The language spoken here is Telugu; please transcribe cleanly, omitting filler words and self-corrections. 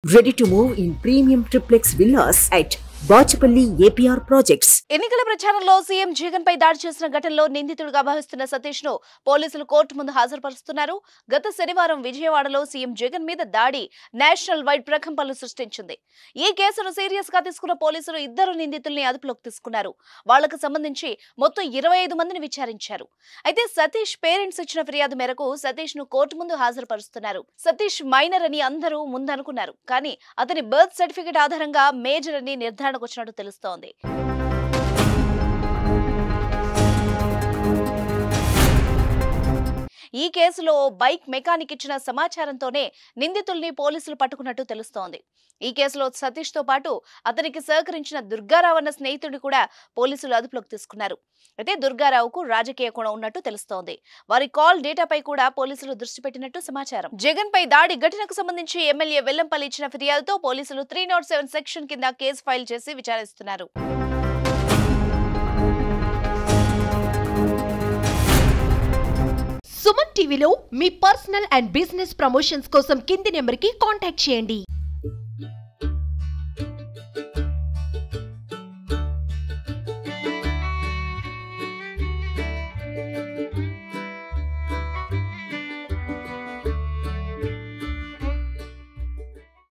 Ready to move in premium triplex villas at Bachapalli APR Projects. ఎన్నికల ప్రచారంలో సీఎం జగన్ పై దాడి చేసిన ఘటనలో నిందితుడిగా భావిస్తున్న సతీష్ ను పోలీసులు కోర్టు ముందు హాజరుపరుస్తున్నారు. గత శనివారం విజయవాడలో సీఎం జగన్ మీద దాడి నేషనల్ వైడ్ ప్రకంపనలు సృష్టించింది. ఈ కేసును సీరియస్ గా తీసుకున్న పోలీసులు ఇద్దరు నిందితుల్ని అదుపులోకి తీసుకున్నారు. వాళ్లకు సంబంధించి మొత్తం 25 మందిని విచారించారు. అయితే సతీష్ పేరెంట్స్ ఇచ్చిన ఫిర్యాదు మేరకు సతీష్ ను కోర్టు ముందు హాజరుపరుస్తున్నారు. సతీష్ మైనర్ అని అందరూ ముందనుకున్నారు. కానీ అతని బర్త్ సర్టిఫికెట్ ఆధారంగా మేజర్ అని నిర్ధారణకు వచ్చినట్టు తెలుస్తోంది. ఈ కేసులో బైక్ మెకానిక్ ఇచ్చిన సమాచారంతోనే నిందితుల్ని పోలీసులు పట్టుకున్నట్టు తెలుస్తోంది. ఈ కేసులో సతీష్ తో పాటు అతనికి సహకరించిన దుర్గారావు అన్న స్నేహితుడిని కూడా పోలీసులు అదుపులోకి తీసుకున్నారు. అయితే దుర్గారావుకు రాజకీయ కోణం ఉన్నట్టు తెలుస్తోంది. వారి కాల్ డేటాపై కూడా పోలీసులు దృష్టి పెట్టినట్టు సమాచారం. జగన్ పై దాడి ఘటనకు సంబంధించి ఎమ్మెల్యే వెల్లంపల్లి ఇచ్చిన ఫిర్యాదుతో పోలీసులు 307 సెక్షన్ కింద కేసు ఫైల్ చేసి విచారిస్తున్నారు. సుమన్ టీవీలో మీ పర్సనల్ అండ్ బిజినెస్ ప్రమోషన్స్ కోసం కింది నెంబర్కి కాంటాక్ట్ చేయండి.